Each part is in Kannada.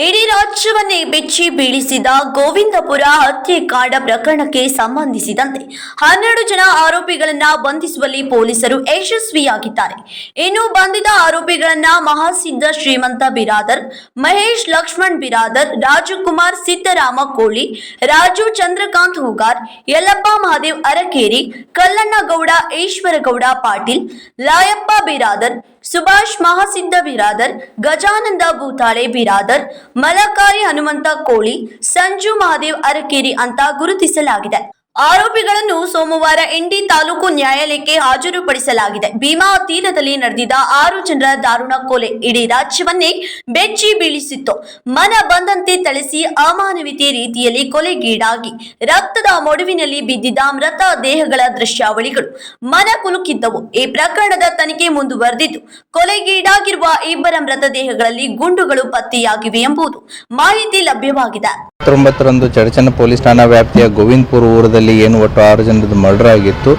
ಇಡೀ ರಾಜ್ಯವನ್ನೇ ಬೆಚ್ಚಿ ಬೀಳಿಸಿದ ಗೋವಿಂದಪುರ ಹತ್ಯೆಕಾಂಡ ಪ್ರಕರಣಕ್ಕೆ ಸಂಬಂಧಿಸಿದಂತೆ 12 ಜನ ಆರೋಪಿಗಳನ್ನ ಬಂಧಿಸುವಲ್ಲಿ ಪೊಲೀಸರು ಯಶಸ್ವಿಯಾಗಿದ್ದಾರೆ. ಇನ್ನು ಬಂಧಿತ ಆರೋಪಿಗಳನ್ನ ಮಹಾಸಿದ್ದ ಶ್ರೀಮಂತ ಬಿರಾದರ್, ಮಹೇಶ್ ಲಕ್ಷ್ಮಣ್ ಬಿರಾದರ್, ರಾಜಕುಮಾರ್ ಸಿದ್ದರಾಮ ಕೋಳಿ, ರಾಜು ಚಂದ್ರಕಾಂತ್ ಹೂಗಾರ್, ಯಲ್ಲಪ್ಪ ಮಹಾದೇವ್ ಅರಕೇರಿ, ಕಲ್ಲಣ್ಣಗೌಡ ಈಶ್ವರಗೌಡ ಪಾಟೀಲ್, ಲಾಯಪ್ಪ ಬಿರಾದರ್, ಸುಭಾಷ್ ಮಹಾಸಿದ್ದ ಬಿರಾದರ್, ಗಜಾನಂದ ಭೂತಾಳೆ ಬಿರಾದರ್, ಮಲಕಾರಿ ಹನುಮಂತ ಕೋಳಿ, ಸಂಜು ಮಹಾದೇವ್ ಅರಕೇರಿ ಅಂತ ಗುರುತಿಸಲಾಗಿದೆ. ಆರೋಪಿಗಳನ್ನು ಸೋಮವಾರ ಇಂಡಿ ತಾಲೂಕು ನ್ಯಾಯಾಲಯಕ್ಕೆ ಹಾಜರುಪಡಿಸಲಾಗಿದೆ. ಭೀಮಾ ತೀರದಲ್ಲಿ ನಡೆದಿದ್ದ 6 ಜನರ ದಾರುಣ ಕೊಲೆ ಇಡೀ ರಾಜ್ಯವನ್ನೇ ಬೆಚ್ಚಿ ಬೀಳಿಸಿತ್ತು. ಮನ ಬಂದಂತೆ ಥಳಿಸಿ ಅಮಾನವೀಯ ರೀತಿಯಲ್ಲಿ ಕೊಲೆಗೀಡಾಗಿ ರಕ್ತದ ಮೊಡವಿನಲ್ಲಿ ಬಿದ್ದಿದ್ದ ಮೃತ ದೇಹಗಳ ದೃಶ್ಯಾವಳಿಗಳು ಮನ ಕುಲುಕಿದ್ದವು. ಈ ಪ್ರಕರಣದ ತನಿಖೆ ಮುಂದುವರೆದಿದ್ದು, ಕೊಲೆಗೀಡಾಗಿರುವ 2 ಮೃತದೇಹಗಳಲ್ಲಿ ಗುಂಡುಗಳು ಪತ್ತೆಯಾಗಿವೆ ಎಂಬುದು ಮಾಹಿತಿ ಲಭ್ಯವಾಗಿದೆ. 19ರಂದು ಚಡಚಣ ಪೊಲೀಸ್ ಠಾಣಾ ವ್ಯಾಪ್ತಿಯ ಗೋವಿಂದಪುರ ಊರದಲ್ಲಿ ಏನು ಒಟ್ಟು 6 ಜನರದ್ದು ಮರ್ಡರ್ ಆಗಿತ್ತು.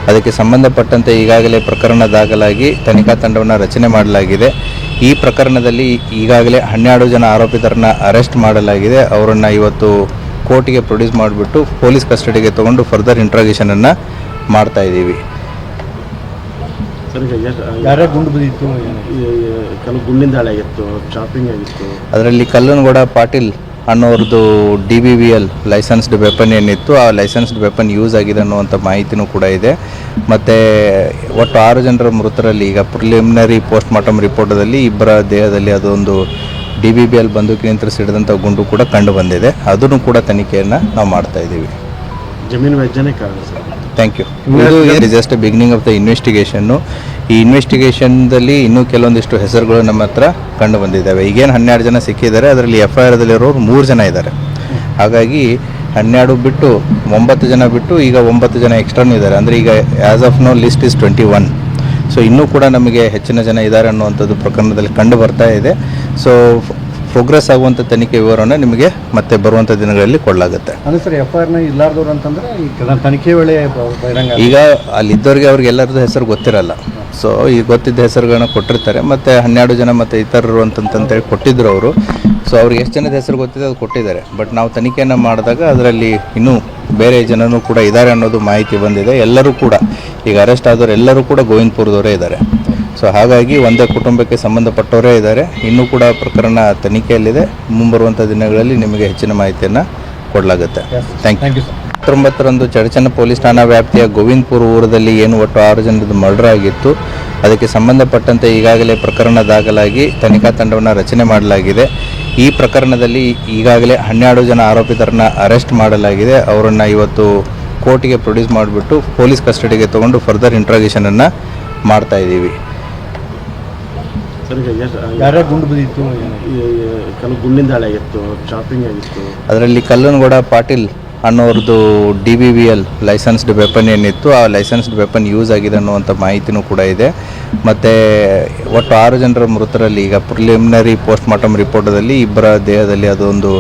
ಅದಕ್ಕೆ ಸಂಬಂಧಪಟ್ಟಂತೆ ಈಗಾಗಲೇ ಪ್ರಕರಣ ದಾಖಲಾಗಿ ತನಿಖಾ ತಂಡವನ್ನು ರಚನೆ ಮಾಡಲಾಗಿದೆ. ಈ ಪ್ರಕರಣದಲ್ಲಿ ಈಗಾಗಲೇ 12 ಜನ ಆರೋಪಿತರನ್ನ ಅರೆಸ್ಟ್ ಮಾಡಲಾಗಿದೆ. ಅವರನ್ನು ಇವತ್ತು ಕೋರ್ಟಿಗೆ ಪ್ರೊಡ್ಯೂಸ್ ಮಾಡಿಬಿಟ್ಟು ಪೊಲೀಸ್ ಕಸ್ಟಡಿಗೆ ತಗೊಂಡು ಫರ್ದರ್ ಇಂಟ್ರಾಗೇಷನ್ ಅನ್ನು ಮಾಡ್ತಾ ಇದ್ದೀವಿ. ಗುಂಡಿನ ದಾಳಿ ಆಗಿತ್ತು, ಚಾಪಿಂಗ್ ಆಗಿತ್ತು. ಅದರಲ್ಲಿ Kallanagowda Patil ಅನ್ನೋರದ್ದು DBVL licensed weapon ಏನಿತ್ತು, ಆ ಲೈಸೆನ್ಸ್ಡ್ ವೆಪನ್ ಯೂಸ್ ಆಗಿದೆ ಅನ್ನುವಂಥ ಮಾಹಿತಿನೂ ಕೂಡ ಇದೆ. ಮತ್ತು ಒಟ್ಟು 6 ಜನರ ಮೃತರಲ್ಲಿ ಈಗ ಪ್ರಿಲಿಮಿನರಿ ಪೋಸ್ಟ್ ಮಾರ್ಟಮ್ ರಿಪೋರ್ಟದಲ್ಲಿ 2 ದೇಹದಲ್ಲಿ ಅದೊಂದು DBVL ಬಂದೂಕಿನಿಂದ ಸಿಡಿದಂಥ ಗುಂಡು ಕೂಡ ಕಂಡು ಬಂದಿದೆ. ಅದನ್ನು ಕೂಡ ತನಿಖೆಯನ್ನು ನಾವು ಮಾಡ್ತಾ ಇದ್ದೀವಿ. ಜಮೀನು ವ್ಯಾಜ್ಯನೇ ಕಾರಣ ಸರ್. Thank you. ಇದು just beginning of the investigation. ಈ ಇನ್ವೆಸ್ಟಿಗೇಷನ್ದಲ್ಲಿ ಇನ್ನೂ ಕೆಲವೊಂದಿಷ್ಟು ಹೆಸರುಗಳು ನಮ್ಮ ಹತ್ರ ಕಂಡು ಬಂದಿದ್ದಾವೆ. ಈಗೇನು 12 ಜನ ಸಿಕ್ಕಿದ್ದಾರೆ, ಅದರಲ್ಲಿ FIRದಲ್ಲಿರೋರು 3 ಜನ ಇದ್ದಾರೆ. ಹಾಗಾಗಿ 12 ಬಿಟ್ಟು 9 ಜನ ಬಿಟ್ಟು ಈಗ 9 ಜನ ಎಕ್ಸ್ಟ್ರಾನು ಇದ್ದಾರೆ. ಅಂದರೆ ಈಗ as of no list is 21. So ಇನ್ನೂ ಕೂಡ ನಮಗೆ ಹೆಚ್ಚಿನ ಜನ ಇದ್ದಾರೆ ಅನ್ನುವಂಥದ್ದು ಪ್ರಕರಣದಲ್ಲಿ ಕಂಡು ಬರ್ತಾ ಇದೆ. ಸೊ ಪ್ರೋಗ್ರೆಸ್ ಆಗುವಂಥ ತನಿಖೆ ವಿವರವನ್ನು ನಿಮಗೆ ಮತ್ತೆ ಬರುವಂಥ ದಿನಗಳಲ್ಲಿ ಕೊಡಲಾಗುತ್ತೆ. ಅಂದರೆ ಸರ್ FIRನ ಇಲ್ಲಾರ್ದವ್ರು ಅಂತಂದರೆ ಈಗ ತನಿಖೆ ವೇಳೆ ಈಗ ಅಲ್ಲಿದ್ದವ್ರಿಗೆ ಅವ್ರಿಗೆಲ್ಲರದ್ದು ಹೆಸರು ಗೊತ್ತಿರಲ್ಲ. ಸೊ ಈಗ ಗೊತ್ತಿದ್ದ ಹೆಸರುಗಳನ್ನ ಕೊಟ್ಟಿರ್ತಾರೆ. ಮತ್ತು 12 ಜನ ಮತ್ತು ಇತರರು ಅಂತಂತೇಳಿ ಕೊಟ್ಟಿದ್ದರು ಅವರು. ಸೊ ಅವ್ರಿಗೆ ಎಷ್ಟು ಜನದ ಹೆಸರು ಗೊತ್ತಿದೆ ಅದು ಕೊಟ್ಟಿದ್ದಾರೆ. ಬಟ್ ನಾವು ತನಿಖೆಯನ್ನು ಮಾಡಿದಾಗ ಅದರಲ್ಲಿ ಇನ್ನೂ ಬೇರೆ ಜನನೂ ಕೂಡ ಇದ್ದಾರೆ ಅನ್ನೋದು ಮಾಹಿತಿ ಬಂದಿದೆ. ಎಲ್ಲರೂ ಕೂಡ ಈಗ ಅರೆಸ್ಟ್ ಆದವರು ಎಲ್ಲರೂ ಕೂಡ ಗೋವಿಂದಪುರದವರೇ ಇದ್ದಾರೆ. ಸೊ ಹಾಗಾಗಿ ಒಂದೇ ಕುಟುಂಬಕ್ಕೆ ಸಂಬಂಧಪಟ್ಟವರೇ ಇದ್ದಾರೆ. ಇನ್ನೂ ಕೂಡ ಪ್ರಕರಣ ತನಿಖೆಯಲ್ಲಿದೆ. ಮುಂಬರುವಂಥ ದಿನಗಳಲ್ಲಿ ನಿಮಗೆ ಹೆಚ್ಚಿನ ಮಾಹಿತಿಯನ್ನು ಕೊಡಲಾಗುತ್ತೆ. Thank you. 19ರಂದು ಚಡಚಣ ಪೊಲೀಸ್ ಠಾಣಾ ವ್ಯಾಪ್ತಿಯ ಗೋವಿಂದಪುರ ಊರದಲ್ಲಿ ಏನು ಒಟ್ಟು 6 ಜನರದ್ದು ಮರ್ಡರ್ ಆಗಿತ್ತು. ಅದಕ್ಕೆ ಸಂಬಂಧಪಟ್ಟಂತೆ ಈಗಾಗಲೇ ಪ್ರಕರಣ ದಾಖಲಾಗಿ ತನಿಖಾ ತಂಡವನ್ನು ರಚನೆ ಮಾಡಲಾಗಿದೆ. ಈ ಪ್ರಕರಣದಲ್ಲಿ ಈಗಾಗಲೇ 12 ಜನ ಆರೋಪಿತರನ್ನ ಅರೆಸ್ಟ್ ಮಾಡಲಾಗಿದೆ. ಅವರನ್ನು ಇವತ್ತು ಕೋರ್ಟಿಗೆ ಪ್ರೊಡ್ಯೂಸ್ ಮಾಡಿಬಿಟ್ಟು ಪೊಲೀಸ್ ಕಸ್ಟಡಿಗೆ ತಗೊಂಡು ಫರ್ದರ್ ಇಂಟ್ರಾಗೇಷನ್ ಅನ್ನು ಮಾಡ್ತಾ ಇದ್ದೀವಿ. ಗುಂಡಿನ ದಾಳಿ ಆಗಿತ್ತು, ಚಾಪಿಂಗ್ ಆಗಿತ್ತು. ಅದರಲ್ಲಿ Kallanagowda Patil ಅನ್ನೋರದ್ದು DBVL licensed weapon ಏನಿತ್ತು, ಆ ಲೈಸೆನ್ಸ್ಡ್ ವೆಪನ್ ಯೂಸ್ ಆಗಿದೆ ಅನ್ನುವಂಥ ಮಾಹಿತಿನೂ ಕೂಡ ಇದೆ. ಮತ್ತು ಒಟ್ಟು 6 ಜನರ ಮೃತರಲ್ಲಿ ಈಗ ಪ್ರಿಲಿಮಿನರಿ ಪೋಸ್ಟ್ ಮಾರ್ಟಮ್ ರಿಪೋರ್ಟದಲ್ಲಿ 2 ದೇಹದಲ್ಲಿ ಅದೊಂದು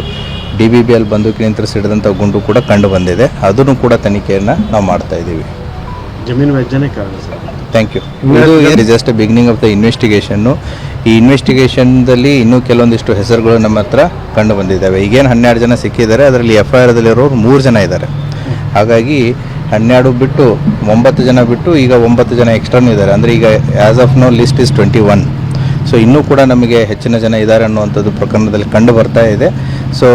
DBVL ಬಂದೂಕಿನಿಂದ ಸಿಡಿದಂಥ ಗುಂಡು ಕೂಡ ಕಂಡು ಬಂದಿದೆ. ಅದನ್ನು ಕೂಡ ತನಿಖೆಯನ್ನು ನಾವು ಮಾಡ್ತಾ ಇದ್ದೀವಿ. ಜಮೀನು ವ್ಯಾಜ್ಯನೇ ಕಾರಣ ಸರ್. Thank you. ಇದು just beginning of the investigation. ಈ ಇನ್ವೆಸ್ಟಿಗೇಷನ್ದಲ್ಲಿ ಇನ್ನೂ ಕೆಲವೊಂದಿಷ್ಟು ಹೆಸರುಗಳು ನಮ್ಮ ಹತ್ರ ಕಂಡು ಬಂದಿದ್ದಾವೆ. ಈಗೇನು 12 ಜನ ಸಿಕ್ಕಿದ್ದಾರೆ, ಅದರಲ್ಲಿ FIRದಲ್ಲಿರೋರು 3 ಜನ ಇದ್ದಾರೆ. ಹಾಗಾಗಿ 12 ಬಿಟ್ಟು 9 ಜನ ಬಿಟ್ಟು ಈಗ 9 ಜನ ಎಕ್ಸ್ಟ್ರಾನು ಇದ್ದಾರೆ. ಅಂದರೆ ಈಗ as of no list is 21. So ಇನ್ನೂ ಕೂಡ ನಮಗೆ ಹೆಚ್ಚಿನ ಜನ ಇದ್ದಾರೆ ಅನ್ನುವಂಥದ್ದು ಪ್ರಕರಣದಲ್ಲಿ ಕಂಡು ಬರ್ತಾ ಇದೆ. ಸೊ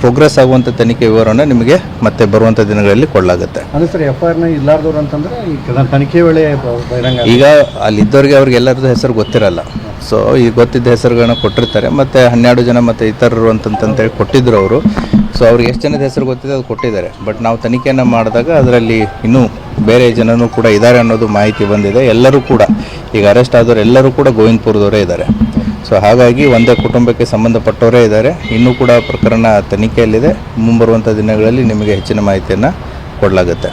ಪ್ರೋಗ್ರೆಸ್ ಆಗುವಂಥ ತನಿಖೆ ವಿವರವನ್ನು ನಿಮಗೆ ಮತ್ತೆ ಬರುವಂಥ ದಿನಗಳಲ್ಲಿ ಕೊಡಲಾಗುತ್ತೆ. ಅಂದರೆ ಸರ್ FIRನ ಇಲ್ಲಾರ್ದವ್ರು ಅಂತಂದರೆ ಈಗ ತನಿಖೆ ವೇಳೆ ಈಗ ಅಲ್ಲಿದ್ದವ್ರಿಗೆ ಅವ್ರಿಗೆಲ್ಲರದ್ದು ಹೆಸರು ಗೊತ್ತಿರಲ್ಲ. ಸೊ ಈಗ ಗೊತ್ತಿದ್ದ ಹೆಸರುಗಳನ್ನ ಕೊಟ್ಟಿರ್ತಾರೆ. ಮತ್ತು 12 ಜನ ಮತ್ತು ಇತರರು ಅಂತಂತೇಳಿ ಕೊಟ್ಟಿದ್ದರು ಅವರು. ಸೊ ಅವ್ರಿಗೆ ಎಷ್ಟು ಜನದ ಹೆಸರು ಗೊತ್ತಿದೆ ಅದು ಕೊಟ್ಟಿದ್ದಾರೆ. ಬಟ್ ನಾವು ತನಿಖೆಯನ್ನು ಮಾಡಿದಾಗ ಅದರಲ್ಲಿ ಇನ್ನೂ ಬೇರೆ ಜನನೂ ಕೂಡ ಇದ್ದಾರೆ ಅನ್ನೋದು ಮಾಹಿತಿ ಬಂದಿದೆ. ಎಲ್ಲರೂ ಕೂಡ ಈಗ ಅರೆಸ್ಟ್ ಆದವರು ಎಲ್ಲರೂ ಕೂಡ ಗೋವಿಂದಪುರದವರೇ ಇದ್ದಾರೆ. ಸೊ ಹಾಗಾಗಿ ಒಂದೇ ಕುಟುಂಬಕ್ಕೆ ಸಂಬಂಧಪಟ್ಟವರೇ ಇದ್ದಾರೆ. ಇನ್ನೂ ಕೂಡ ಪ್ರಕರಣ ತನಿಖೆಯಲ್ಲಿದೆ. ಮುಂಬರುವಂಥ ದಿನಗಳಲ್ಲಿ ನಿಮಗೆ ಹೆಚ್ಚಿನ ಮಾಹಿತಿಯನ್ನು ಕೊಡಲಾಗುತ್ತೆ.